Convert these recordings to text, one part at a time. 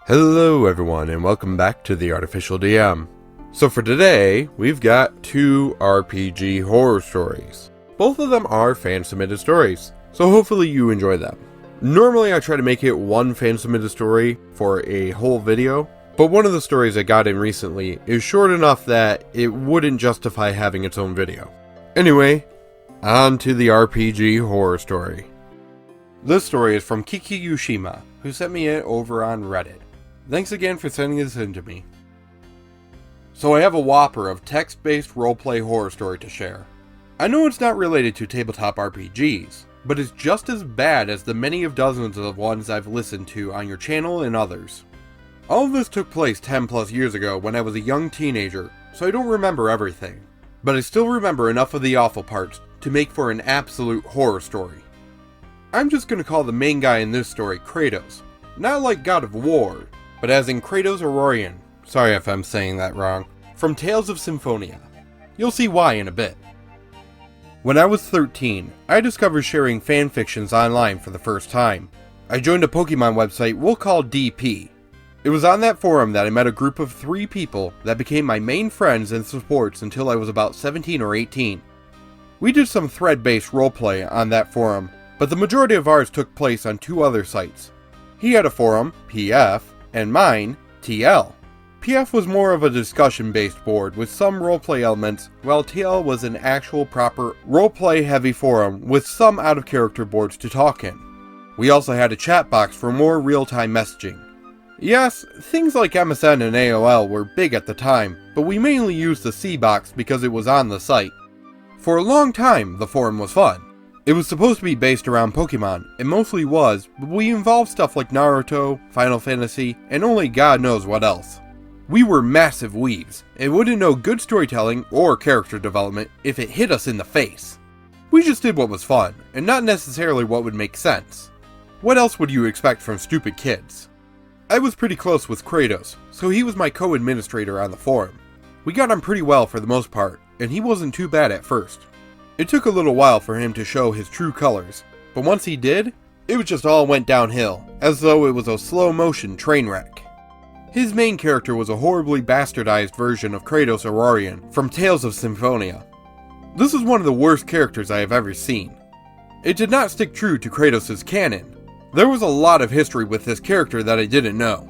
Hello everyone and welcome back to the Artificial DM. So for today, we've got two RPG horror stories. Both of them are fan-submitted stories, so hopefully you enjoy them. Normally I try to make it one fan-submitted story for a whole video, but one of the stories I got in recently is short enough that it wouldn't justify having its own video. Anyway, on to the RPG horror story. This story is from Kiki Yushima, who sent me it over on Reddit. Thanks again for sending this in to me. So I have a whopper of text-based roleplay horror story to share. I know it's not related to tabletop RPGs, but it's just as bad as the many of dozens of ones I've listened to on your channel and others. All of this took place 10 plus years ago when I was a young teenager, so I don't remember everything. But I still remember enough of the awful parts to make for an absolute horror story. I'm just gonna call the main guy in this story Kratos, not like God of War, but as in Kratos Aurorian, sorry if I'm saying that wrong, from Tales of Symphonia. You'll see why in a bit. When I was 13, I discovered sharing fanfictions online for the first time. I joined a Pokemon website we'll call DP. It was on that forum that I met a group of 3 people that became my main friends and supports until I was about 17 or 18. We did some thread-based roleplay on that forum, but the majority of ours took place on 2 other sites. He had a forum, PF, and mine, TL. PF was more of a discussion-based board with some roleplay elements, while TL was an actual proper roleplay-heavy forum with some out-of-character boards to talk in. We also had a chat box for more real-time messaging. Yes, things like MSN and AOL were big at the time, but we mainly used the C box because it was on the site. For a long time, the forum was fun. It was supposed to be based around Pokemon, it mostly was, but we involved stuff like Naruto, Final Fantasy, and only God knows what else. We were massive weebs, and wouldn't know good storytelling or character development if it hit us in the face. We just did what was fun, and not necessarily what would make sense. What else would you expect from stupid kids? I was pretty close with Kratos, so he was my co-administrator on the forum. We got on pretty well for the most part, and he wasn't too bad at first. It took a little while for him to show his true colors, but once he did, it just all went downhill, as though it was a slow-motion train wreck. His main character was a horribly bastardized version of Kratos Aurorian from Tales of Symphonia. This is one of the worst characters I have ever seen. It did not stick true to Kratos' canon. There was a lot of history with this character that I didn't know.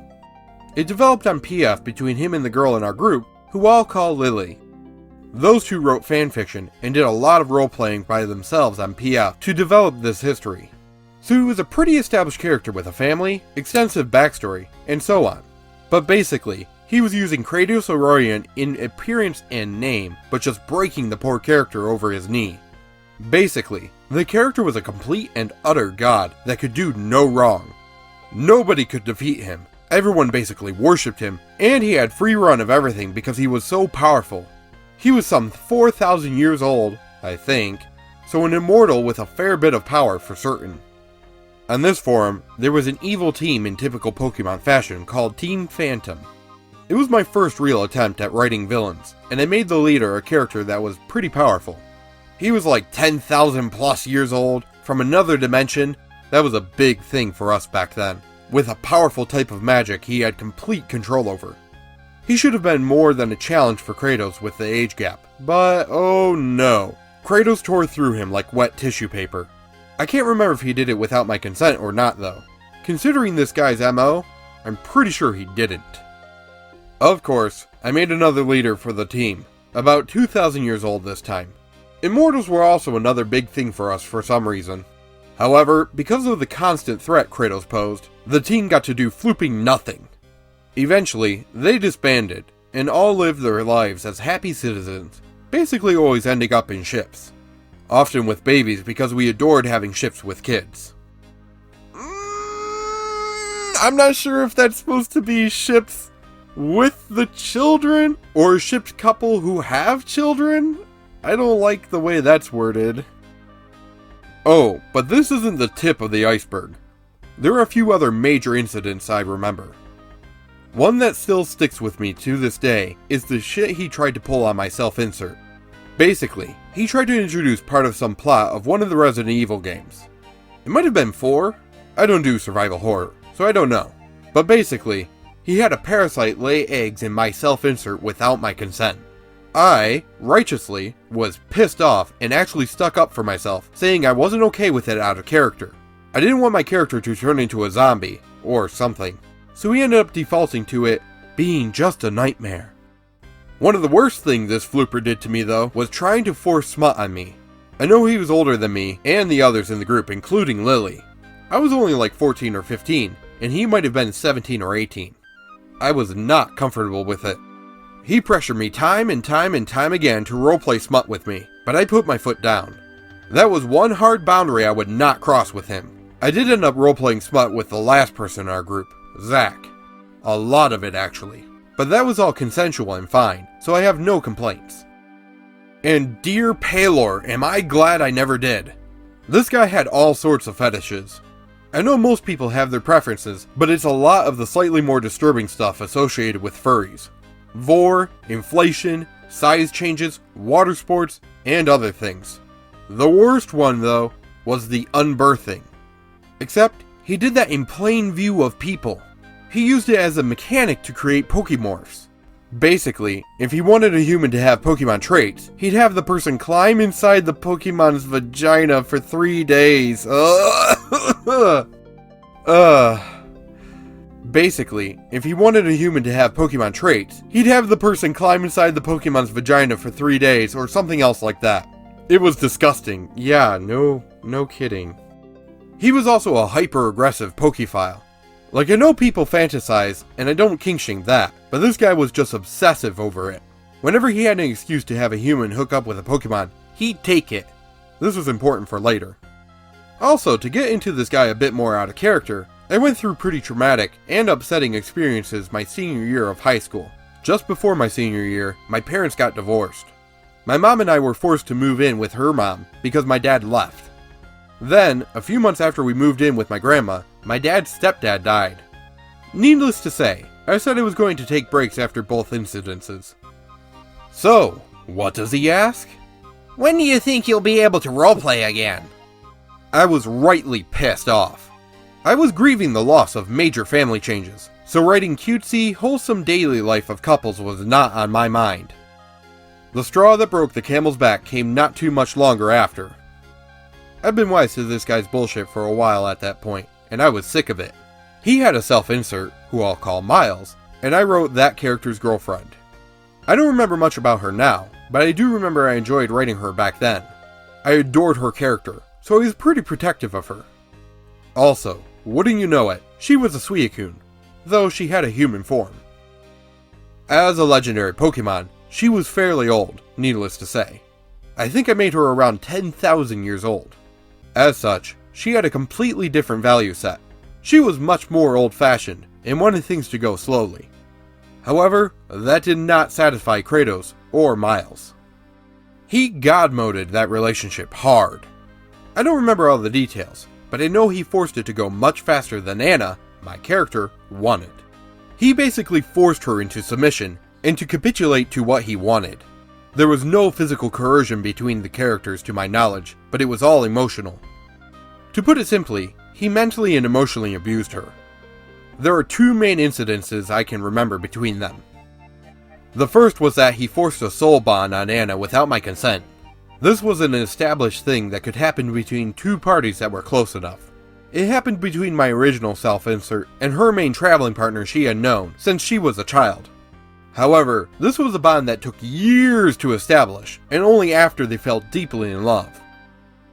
It developed on PF between him and the girl in our group, who I'll call Lily. Those two wrote fanfiction and did a lot of role-playing by themselves on PF to develop this history. So he was a pretty established character with a family, extensive backstory, and so on. But basically, he was using Kratos Aurorian in appearance and name, but just breaking the poor character over his knee. Basically, the character was a complete and utter god that could do no wrong. Nobody could defeat him, everyone basically worshipped him, and he had free run of everything because he was so powerful. He was some 4,000 years old, I think, so an immortal with a fair bit of power for certain. On this forum, there was an evil team in typical Pokemon fashion called Team Phantom. It was my first real attempt at writing villains, and I made the leader a character that was pretty powerful. He was like 10,000 plus years old, from another dimension. That was a big thing for us back then. With a powerful type of magic he had complete control over. He should have been more than a challenge for Kratos with the age gap, but oh no. Kratos tore through him like wet tissue paper. I can't remember if he did it without my consent or not though. Considering this guy's MO, I'm pretty sure he didn't. Of course, I made another leader for the team, about 2,000 years old this time. Immortals were also another big thing for us for some reason. However, because of the constant threat Kratos posed, the team got to do flooping nothing. Eventually, they disbanded, and all lived their lives as happy citizens, basically always ending up in ships. Often with babies because we adored having ships with kids. I'm not sure if that's supposed to be ships with the children, or a ship's couple who have children? I don't like the way that's worded. Oh, but this isn't the tip of the iceberg. There are a few other major incidents I remember. One that still sticks with me to this day is the shit he tried to pull on my self-insert. Basically, he tried to introduce part of some plot of one of the Resident Evil games. It might have been 4? I don't do survival horror, so I don't know. But basically, He had a parasite lay eggs in my self-insert without my consent. I, righteously, was pissed off and actually stuck up for myself, saying I wasn't okay with it out of character. I didn't want my character to turn into a zombie, or something. So he ended up defaulting to it being just a nightmare. One of the worst things this flooper did to me though, was trying to force smut on me. I know he was older than me, and the others in the group, including Lily. I was only like 14 or 15, and he might have been 17 or 18. I was not comfortable with it. He pressured me time and time again to roleplay smut with me, but I put my foot down. That was one hard boundary I would not cross with him. I did end up roleplaying smut with the last person in our group, Zach. A lot of it actually. But that was all consensual and fine, so I have no complaints. And dear Paylor, am I glad I never did. This guy had all sorts of fetishes. I know most people have their preferences, but it's a lot of the slightly more disturbing stuff associated with furries. Vor, inflation, size changes, water sports, and other things. The worst one, though, was the unbirthing. Except, he did that in plain view of people. He used it as a mechanic to create Pokemorphs. Basically, if he wanted a human to have Pokemon traits, he'd have the person climb inside the Pokemon's vagina for 3 days. Basically, if he wanted a human to have Pokemon traits, he'd have the person climb inside the Pokemon's vagina for 3 days, or something else like that. It was disgusting. Yeah, no kidding. He was also a hyper-aggressive Pokephile. Like, I know people fantasize, and I don't kink-shame that, but this guy was just obsessive over it. Whenever he had an excuse to have a human hook up with a Pokemon, he'd take it. This was important for later. Also, to get into this guy a bit more out of character, I went through pretty traumatic and upsetting experiences my senior year of high school. Just before my senior year, my parents got divorced. My mom and I were forced to move in with her mom because my dad left. Then, a few months after we moved in with my grandma, my dad's stepdad died. Needless to say, I said I was going to take breaks after both incidences. So, what does he ask? When do you think you'll be able to roleplay again? I was rightly pissed off. I was grieving the loss of major family changes, so writing cutesy, wholesome daily life of couples was not on my mind. The straw that broke the camel's back came not too much longer after. I've been wise to this guy's bullshit for a while at that point, and I was sick of it. He had a self-insert, who I'll call Miles, and I wrote that character's girlfriend. I don't remember much about her now, but I do remember I enjoyed writing her back then. I adored her character, so I was pretty protective of her. Also, wouldn't you know it, she was a Suicune, though she had a human form. As a legendary Pokemon, she was fairly old, needless to say. I think I made her around 10,000 years old. As such, she had a completely different value set. She was much more old-fashioned, and wanted things to go slowly. However, that did not satisfy Kratos or Miles. He god-moded that relationship hard. I don't remember all the details, but I know he forced it to go much faster than Anna, my character, wanted. He basically forced her into submission, and to capitulate to what he wanted. There was no physical coercion between the characters to my knowledge, but it was all emotional. To put it simply, he mentally and emotionally abused her. There are two main incidences I can remember between them. The first was that he forced a soul bond on Anna without my consent. This was an established thing that could happen between two parties that were close enough. It happened between my original self-insert and her main traveling partner she had known since she was a child. However, this was a bond that took years to establish, and only after they fell deeply in love.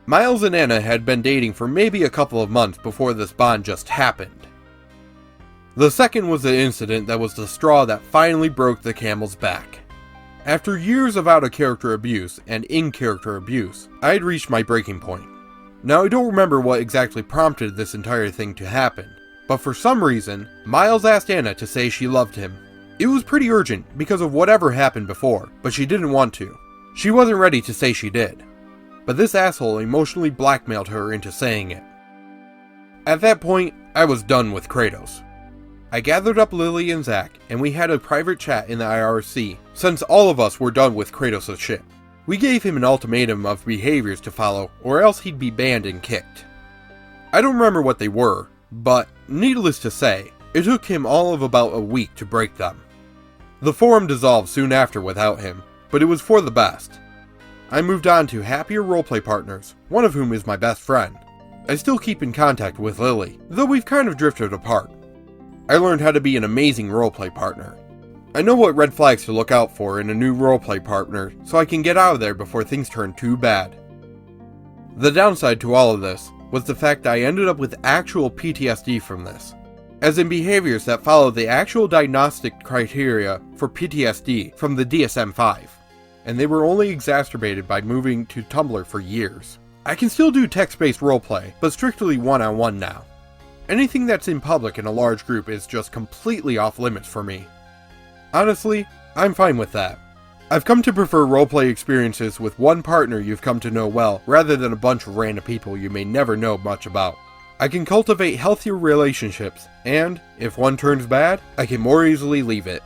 Miles and Anna had been dating for maybe a couple of months before this bond just happened. The second was the incident that was the straw that finally broke the camel's back. After years of out-of-character abuse and in-character abuse, I had reached my breaking point. Now I don't remember what exactly prompted this entire thing to happen, but for some reason, Miles asked Anna to say she loved him. It was pretty urgent because of whatever happened before, but she didn't want to. She wasn't ready to say she did. But this asshole emotionally blackmailed her into saying it. At that point, I was done with Kratos. I gathered up Lily and Zach, and we had a private chat in the IRC, since all of us were done with Kratos' shit. We gave him an ultimatum of behaviors to follow, or else he'd be banned and kicked. I don't remember what they were, but needless to say, It took him all of about a week to break them. The forum dissolved soon after without him, but it was for the best. I moved on to happier roleplay partners, one of whom is my best friend. I still keep in contact with Lily, though we've kind of drifted apart. I learned how to be an amazing roleplay partner. I know what red flags to look out for in a new roleplay partner, so I can get out of there before things turn too bad. The downside to all of this was the fact that I ended up with actual PTSD from this, as in behaviors that follow the actual diagnostic criteria for PTSD from the DSM-5, and they were only exacerbated by moving to Tumblr for years. I can still do text-based roleplay, but strictly one-on-one now. Anything that's in public in a large group is just completely off limits for me. Honestly, I'm fine with that. I've come to prefer roleplay experiences with one partner you've come to know well, rather than a bunch of random people you may never know much about. I can cultivate healthier relationships, and, if one turns bad, I can more easily leave it.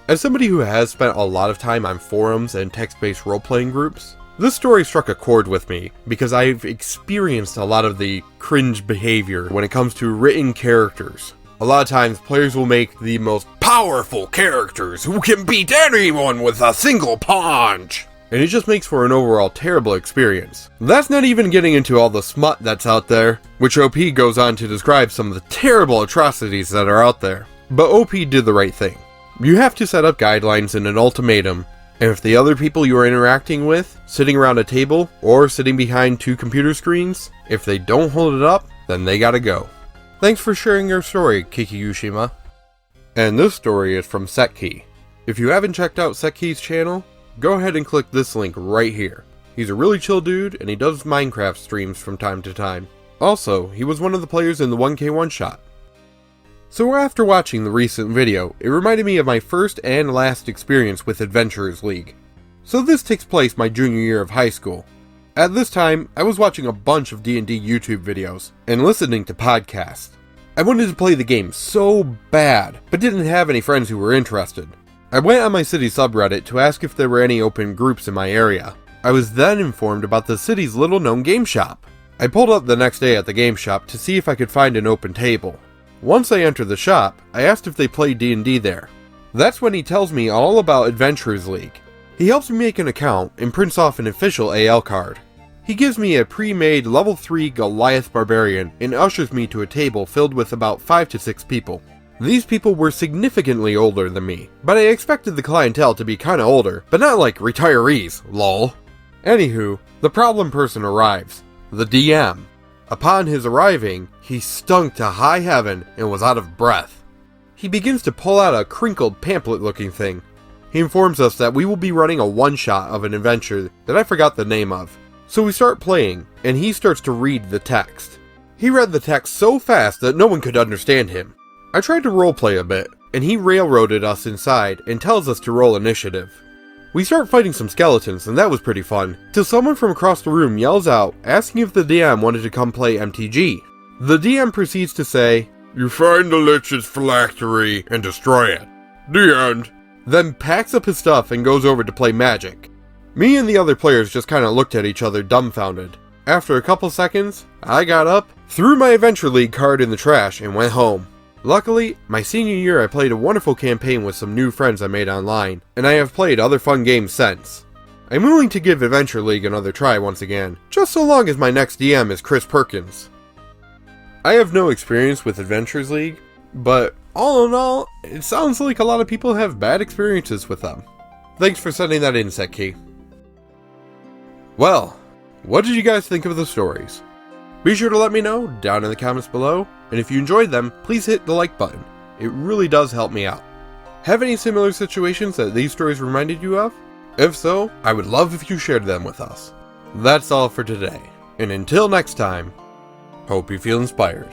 As somebody who has spent a lot of time on forums and text-based role-playing groups, this story struck a chord with me because I've experienced a lot of the cringe behavior when it comes to written characters. A lot of times, players will make the most powerful characters who can beat anyone with a single punch, and it just makes for an overall terrible experience. That's not even getting into all the smut that's out there, which OP goes on to describe some of the terrible atrocities that are out there. But OP did the right thing. You have to set up guidelines and an ultimatum, and if the other people you are interacting with, sitting around a table, or sitting behind two computer screens, if they don't hold it up, then they gotta go. Thanks for sharing your story, Kiki Yushima. And this story is from Cet-Ki. If you haven't checked out Cet-Ki's channel, go ahead and click this link right here. He's a really chill dude, and he does Minecraft streams from time to time. Also, he was one of the players in the 1K one-shot. So after watching the recent video, it reminded me of my first and last experience with Adventurers League. So this takes place my junior year of high school. At this time, I was watching a bunch of D&D YouTube videos, and listening to podcasts. I wanted to play the game so bad, but didn't have any friends who were interested. I went on my city subreddit to ask if there were any open groups in my area. I was then informed about the city's little-known game shop. I pulled up the next day at the game shop to see if I could find an open table. Once I entered the shop, I asked if they played D&D there. That's when he tells me all about Adventurers League. He helps me make an account and prints off an official AL card. He gives me a pre-made level 3 Goliath Barbarian and ushers me to a table filled with about 5 to 6 people. These people were significantly older than me, but I expected the clientele to be kinda older, but not like retirees, lol. Anywho, the problem person arrives, the DM. Upon his arriving, he stunk to high heaven and was out of breath. He begins to pull out a crinkled pamphlet-looking thing. He informs us that we will be running a one-shot of an adventure that I forgot the name of. So we start playing, and he starts to read the text. He read the text so fast that no one could understand him. I tried to roleplay a bit, and he railroaded us inside and tells us to roll initiative. We start fighting some skeletons, and that was pretty fun, till someone from across the room yells out, asking if the DM wanted to come play MTG. The DM proceeds to say, "You find the Lich's phylactery and destroy it. The end." Then packs up his stuff and goes over to play Magic. Me and the other players just kinda looked at each other dumbfounded. After a couple seconds, I got up, threw my Adventure League card in the trash, and went home. Luckily, my senior year I played a wonderful campaign with some new friends I made online, and I have played other fun games since. I'm willing to give Adventure League another try once again, just so long as my next DM is Chris Perkins. I have no experience with Adventures League, but all in all, it sounds like a lot of people have bad experiences with them. Thanks for sending that in, Cet-Ki. Well, what did you guys think of the stories? Be sure to let me know down in the comments below, and if you enjoyed them, please hit the like button. It really does help me out. Have any similar situations that these stories reminded you of? If so, I would love if you shared them with us. That's all for today, and until next time, hope you feel inspired.